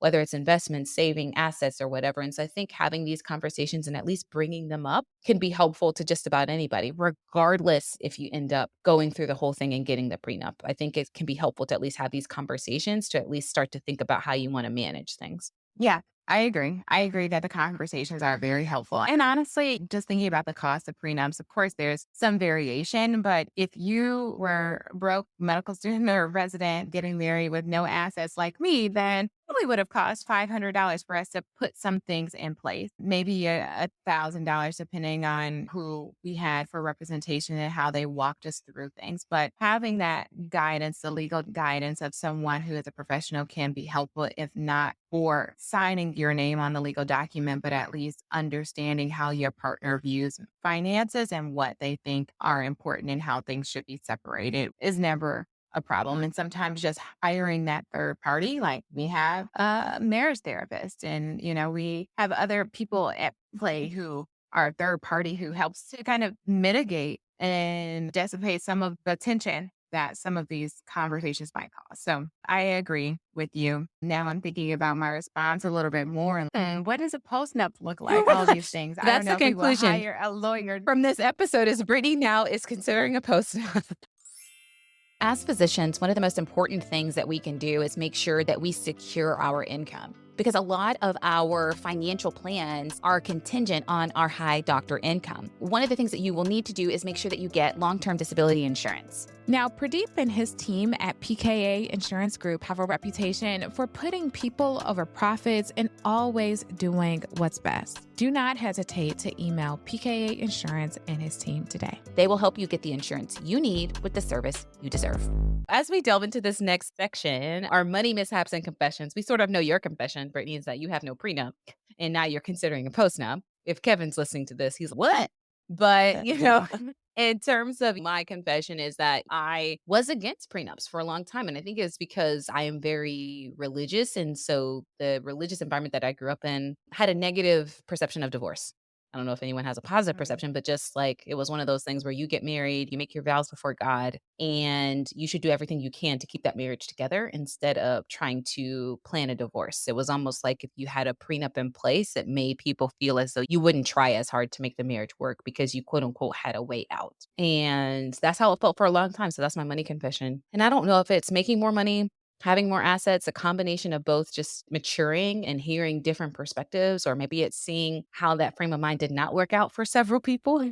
B: Whether it's investments, saving assets, or whatever. And so I think having these conversations and at least bringing them up can be helpful to just about anybody, regardless if you end up going through the whole thing and getting the prenup. I think it can be helpful to at least have these conversations to at least start to think about how you want to manage things.
A: Yeah, I agree. I agree that the conversations are very helpful. And honestly, just thinking about the cost of prenups, of course, there's some variation. But if you were broke medical student or resident getting married with no assets like me, then it probably would have cost $500 for us to put some things in place. Maybe $1,000, depending on who we had for representation and how they walked us through things. But having that guidance, the legal guidance of someone who is a professional can be helpful, if not for signing your name on the legal document, but at least understanding how your partner views finances and what they think are important and how things should be separated is never a problem. And sometimes just hiring that third party, like we have a marriage therapist and, we have other people at play who are third party who helps to kind of mitigate and dissipate some of the tension that some of these conversations might cause. So I agree with you. Now I'm thinking about my response a little bit more. What does a postnup look like? All these things. I don't
B: That's
A: know
B: the
A: if we will
B: conclusion
A: hire a lawyer.
B: from this episode is Brittany now is considering a post. As physicians, one of the most important things that we can do is make sure that we secure our income because a lot of our financial plans are contingent on our high doctor income. One of the things that you will need to do is make sure that you get long-term disability insurance.
C: Now, Pradeep and his team at PKA Insurance Group have a reputation for putting people over profits and always doing what's best. Do not hesitate to email PKA Insurance and his team today.
B: They will help you get the insurance you need with the service you deserve. As we delve into this next section, our money mishaps and confessions, we sort of know your confession, Brittany, is that you have no prenup and now you're considering a postnup. If Kevin's listening to this, he's like, what? But, in terms of my confession is that I was against prenups for a long time. And I think it's because I am very religious. And so the religious environment that I grew up in had a negative perception of divorce. I don't know if anyone has a positive
A: Mm.
B: perception, but just like it was one of those things where you get married, you make your vows before God, and you should do everything you can to keep that marriage together instead of trying to plan a divorce. It was almost like if you had a prenup in place, it made people feel as though you wouldn't try as hard to make the marriage work because you quote unquote had a way out. And that's how it felt for a long time. So that's my money confession. And I don't know if it's making more money, having more assets, a combination of both just maturing and hearing different perspectives, or maybe it's seeing how that frame of mind did not work out for several people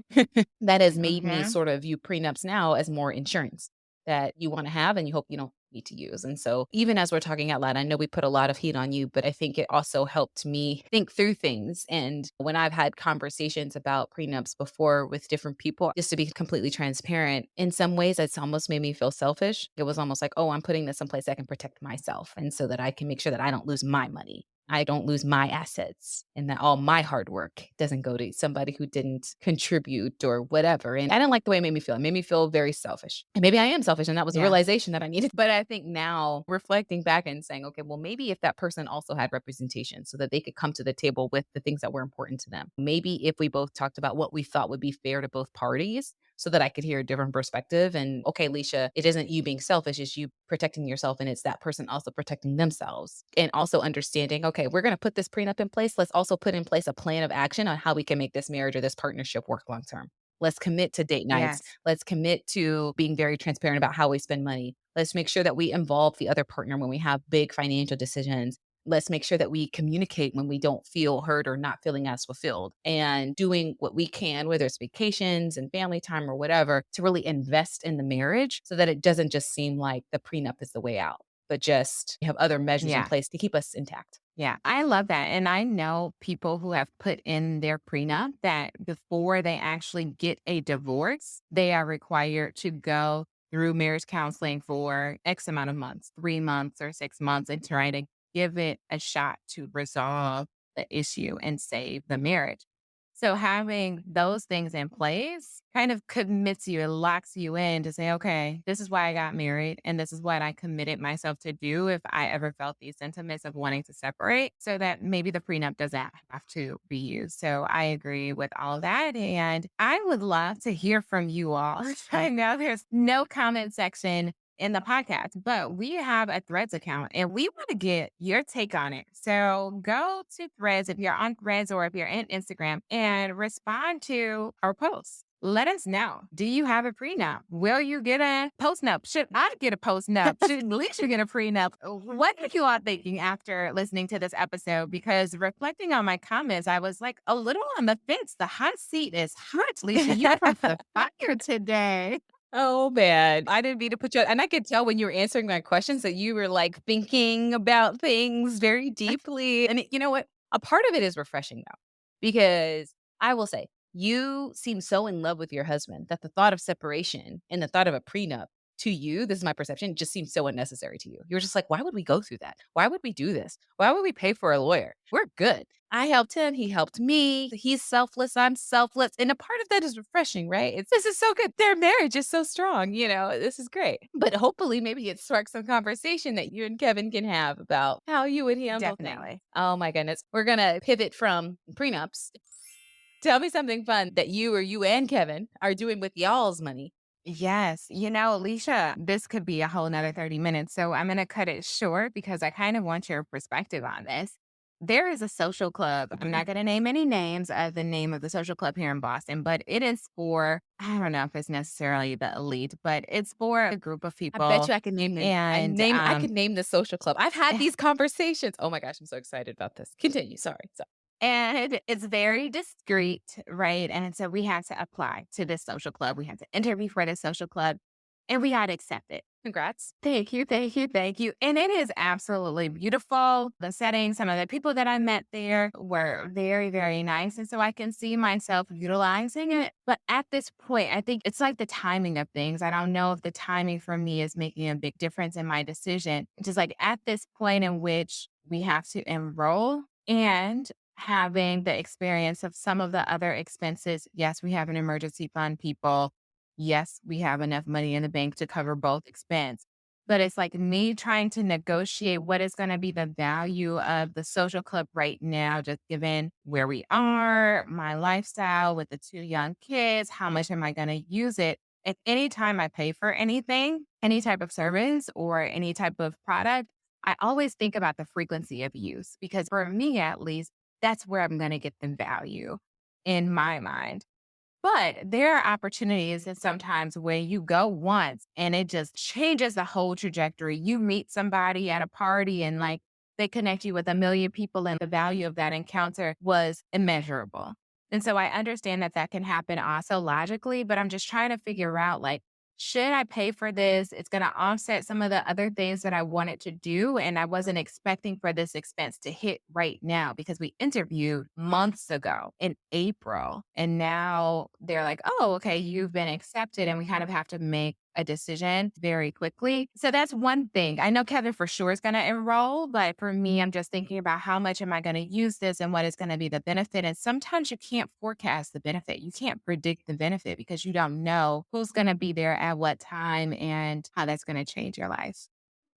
B: that has made me
A: Mhm.
B: sort of view prenups now as more insurance that you want to have and you hope you don't need to use. And so, even as we're talking out loud, I know we put a lot of heat on you, but I think it also helped me think through things. And when I've had conversations about prenups before with different people, just to be completely transparent, in some ways, it's almost made me feel selfish. It was almost like, oh, I'm putting this in place I can protect myself. And so that I can make sure that I don't lose my money. I don't lose my assets and that all my hard work doesn't go to somebody who didn't contribute or whatever. And I didn't like the way it made me feel. It made me feel very selfish. And maybe I am selfish. And that was a
A: Yeah.
B: realization that I needed. But I think now reflecting back and saying, okay, well, maybe if that person also had representation so that they could come to the table with the things that were important to them. Maybe if we both talked about what we thought would be fair to both parties, so that I could hear a different perspective. And okay, Leisha, it isn't you being selfish, it's you protecting yourself. And it's that person also protecting themselves. And also understanding, okay, we're going to put this prenup in place. Let's also put in place a plan of action on how we can make this marriage or this partnership work long term. Let's commit to date nights.
A: Yes.
B: Let's commit to being very transparent about how we spend money. Let's make sure that we involve the other partner when we have big financial decisions. Let's make sure that we communicate when we don't feel heard or not feeling as fulfilled and doing what we can, whether it's vacations and family time or whatever, to really invest in the marriage so that it doesn't just seem like the prenup is the way out, but just have other measures in
A: Yeah.
B: place to keep us intact.
A: Yeah. I love that. And I know people who have put in their prenup that before they actually get a divorce, they are required to go through marriage counseling for X amount of months, 3 months or 6 months, and try to give it a shot to resolve the issue and save the marriage. So having those things in place kind of commits you, it locks you in to say, okay, this is why I got married and this is what I committed myself to do if I ever felt these sentiments of wanting to separate so that maybe the prenup doesn't have to be used. So I agree with all of that. And I would love to hear from you all. I know there's no comment section in the podcast, but we have a Threads account and we want to get your take on it. So go to Threads if you're on Threads or if you're in Instagram and respond to our posts. Let us know. Do you have a prenup? Will you get a postnup? Should I get a postnup? Should at least you get a prenup? What are you all thinking after listening to this episode? Because reflecting on my comments, I was like a little on the fence. The hot seat is hot, Lisa. You brought the fire today.
B: Oh, man. I didn't mean to put you and I could tell when you were answering my questions that you were, like, thinking about things very deeply, and you know what? A part of it is refreshing, though, because I will say, you seem so in love with your husband that the thought of separation and the thought of a prenup to you, this is my perception, just seems so unnecessary to you. You're just like, "Why would we go through that? Why would we do this? Why would we pay for a lawyer? We're good." I helped him, he helped me. He's selfless, I'm selfless. And a part of that is refreshing, right? It's this is so good. Their marriage is so strong, this is great. But hopefully maybe it sparks some conversation that you and Kevin can have about how you would handle things.
A: Definitely.
B: Oh my goodness. We're gonna pivot from prenups. Tell me something fun that you or you and Kevin are doing with y'all's money.
A: Yes. Alicia, this could be a whole nother 30 minutes. So I'm going to cut it short because I kind of want your perspective on this. There is a social club. I'm not going to name any names of the name of the social club here in Boston, but it is for, I don't know if it's necessarily the elite, but it's for a group of
B: I bet
A: people.
B: you I can name the
A: And
B: I could name the social club. I've had these conversations. Oh my gosh, I'm so excited about this. Continue. Sorry.
A: And it's very discreet, right? And so we had to apply to this social club. We had to interview for this social club and we got accepted.
B: Congrats.
A: Thank you, thank you, thank you. And it is absolutely beautiful. The setting, some of the people that I met there were very, very nice. And so I can see myself utilizing it. But at this point, I think it's like the timing of things. I don't know if the timing for me is making a big difference in my decision. Just like at this point in which we have to enroll and having the experience of some of the other expenses. Yes, we have an emergency fund, people. Yes, we have enough money in the bank to cover both expense. But it's like me trying to negotiate what is going to be the value of the social club right now, just given where we are, my lifestyle with the two young kids, how much am I going to use it? If any time I pay for anything, any type of service or any type of product, I always think about the frequency of use because for me, at least, that's where I'm going to get the value in my mind. But there are opportunities that sometimes when you go once and it just changes the whole trajectory. You meet somebody at a party and like they connect you with a million people, and the value of that encounter was immeasurable. And so I understand that that can happen also logically, but I'm just trying to figure out like, should I pay for this? It's going to offset some of the other things that I wanted to do. And I wasn't expecting for this expense to hit right now because we interviewed months ago in April. And now they're like, oh, okay, you've been accepted. And we kind of have to make a decision very quickly. So that's one thing. I know Kevin for sure is going to enroll, but for me, I'm just thinking about how much am I going to use this and what is going to be the benefit. And sometimes you can't forecast the benefit. You can't predict the benefit because you don't know who's going to be there at what time and how that's going to change your life.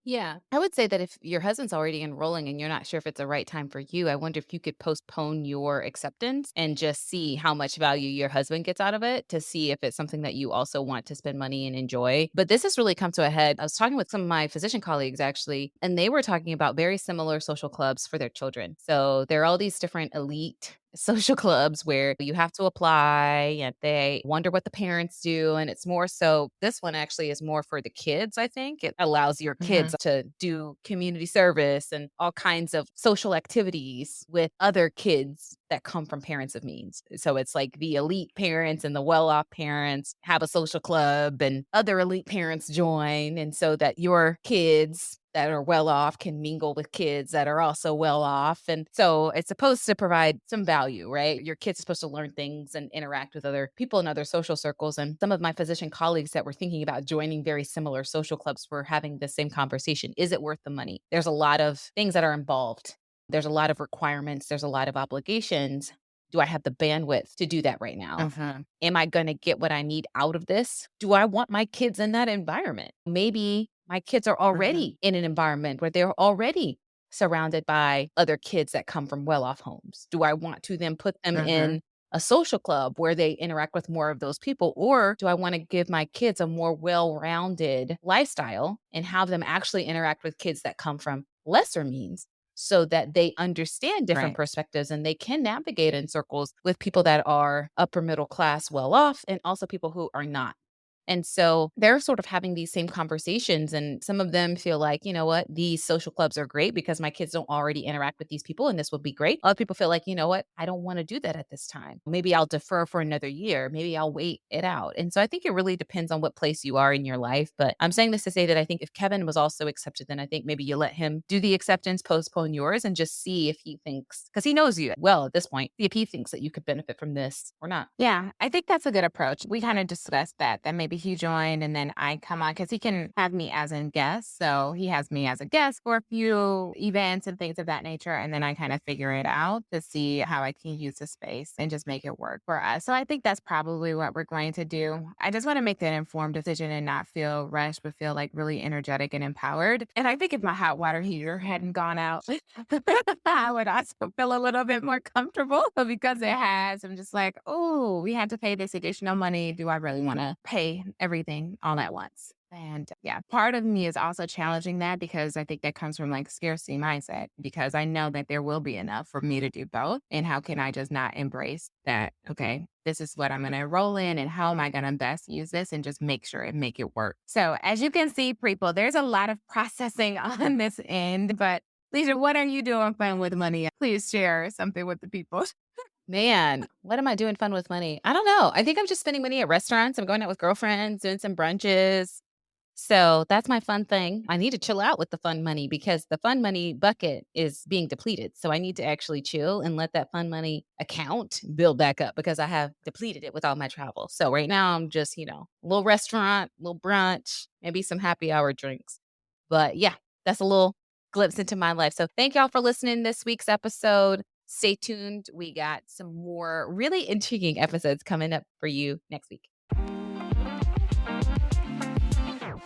B: Yeah. I would say that if your husband's already enrolling and you're not sure if it's the right time for you, I wonder if you could postpone your acceptance and just see how much value your husband gets out of it to see if it's something that you also want to spend money and enjoy. But this has really come to a head. I was talking with some of my physician colleagues actually, and they were talking about very similar social clubs for their children. So there are all these different elite social clubs where you have to apply and they wonder what the parents do. And it's more so, this one actually is more for the kids, I think. It allows your
A: Hmm.
B: kids to do community service and all kinds of social activities with other kids that come from parents of means. So it's like the elite parents and the well off parents have a social club and other elite parents join. And so that your kids that are well off can mingle with kids that are also well off. And so it's supposed to provide some value, right? Your kids are supposed to learn things and interact with other people in other social circles. And some of my physician colleagues that were thinking about joining very similar social clubs were having the same conversation. Is it worth the money? There's a lot of things that are involved. There's a lot of requirements. There's a lot of obligations. Do I have the bandwidth to do that right now?
A: Hmm.
B: Am I going to get what I need out of this? Do I want my kids in that environment? Maybe my kids are
A: Hmm.
B: already in an environment where they're already surrounded by other kids that come from well off homes. Do I want to then put them
A: Hmm.
B: in a social club where they interact with more of those people? Or do I want to give my kids a more well rounded lifestyle and have them actually interact with kids that come from lesser means? So that they understand different
A: Right.
B: perspectives and they can navigate in circles with people that are upper middle class, well off, and also people who are not. And so they're sort of having these same conversations. And some of them feel like, you know what, these social clubs are great because my kids don't already interact with these people and this would be great. Other people feel like, you know what, I don't want to do that at this time. Maybe I'll defer for another year. Maybe I'll wait it out. And so I think it really depends on what place you are in your life. But I'm saying this to say that I think if Kevin was also accepted, then I think maybe you let him do the acceptance, postpone yours, and just see if he thinks, because he knows you well at this point, see if he thinks that you could benefit from this or not.
A: Yeah, I think that's a good approach. We kind of discussed that maybe he joined and then I come on because he can have me as a guest. So he has me as a guest for a few events and things of that nature. And then I kind of figure it out to see how I can use the space and just make it work for us. So I think that's probably what we're going to do. I just want to make that informed decision and not feel rushed, but feel like really energetic and empowered. And I think if my hot water heater hadn't gone out, I would also feel a little bit more comfortable. But because it has, I'm just like, oh, we had to pay this additional money. Do I really want to pay everything all at once? And yeah, part of me is also challenging that because I think that comes from like scarcity mindset because I know that there will be enough for me to do both. And how can I just not embrace that? Okay, this is what I'm going to enroll in and how am I going to best use this and just make sure and make it work. So as you can see, people, there's a lot of processing on this end, but Lisa, what are you doing fun with money? Please share something with the people.
B: Man, what am I doing fun with money? I don't know. I think I'm just spending money at restaurants. I'm going out with girlfriends, doing some brunches, So that's my fun thing. I need to chill out with the fun money because the fun money bucket is being depleted. So I need to actually chill and let that fun money account build back up because I have depleted it with all my travel. So right now I'm just, a little restaurant, little brunch, maybe some happy hour drinks. But yeah, that's a little glimpse into my life. So thank y'all for listening this week's episode. Stay tuned. We got some more really intriguing episodes coming up for you next week.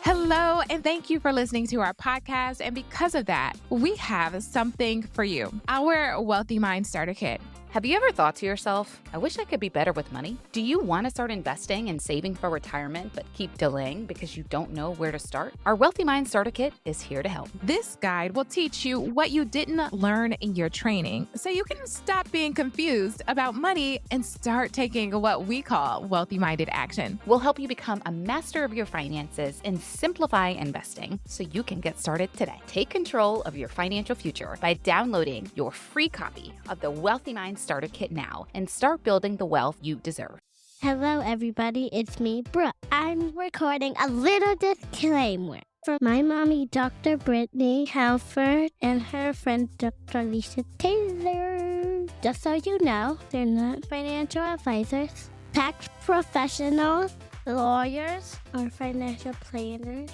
C: Hello, and thank you for listening to our podcast. And because of that, we have something for you, our Wealthy Mind Starter Kit.
B: Have you ever thought to yourself, I wish I could be better with money? Do you want to start investing and saving for retirement, but keep delaying because you don't know where to start? Our Wealthy Mind Starter Kit is here to help.
C: This guide will teach you what you didn't learn in your training so you can stop being confused about money and start taking what we call wealthy-minded action.
B: We'll help you become a master of your finances and simplify investing so you can get started today. Take control of your financial future by downloading your free copy of the Wealthy Mind Starter Kit now and start building the wealth you deserve.
E: Hello, everybody. It's me, Brooke. I'm recording a little disclaimer for my mommy, Dr. Brittany Halford, and her friend, Dr. Lisa Taylor. Just so you know, they're not financial advisors, tax professionals, lawyers, or financial planners.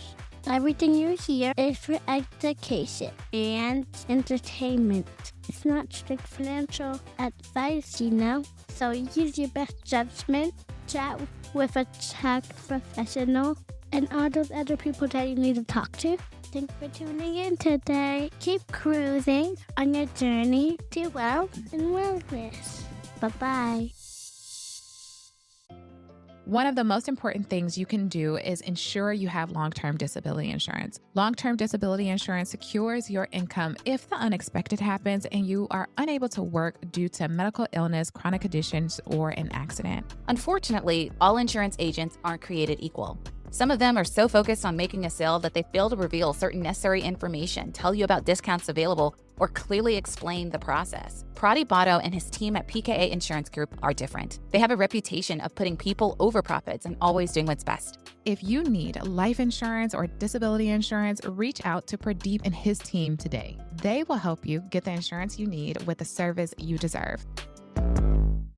E: Everything you hear is for education and entertainment. It's not strict financial advice, So use your best judgment, chat with a tax professional, and all those other people that you need to talk to. Thanks for tuning in today. Keep cruising on your journey to wealth and wellness. Bye-bye.
C: One of the most important things you can do is ensure you have long-term disability insurance. Long-term disability insurance secures your income if the unexpected happens and you are unable to work due to medical illness, chronic conditions, or an accident.
B: Unfortunately, all insurance agents aren't created equal. Some of them are so focused on making a sale that they fail to reveal certain necessary information, tell you about discounts available, or clearly explain the process. Pradeep Bhatto and his team at PKA Insurance Group are different. They have a reputation of putting people over profits and always doing what's best.
C: If you need life insurance or disability insurance, reach out to Pradeep and his team today. They will help you get the insurance you need with the service you deserve.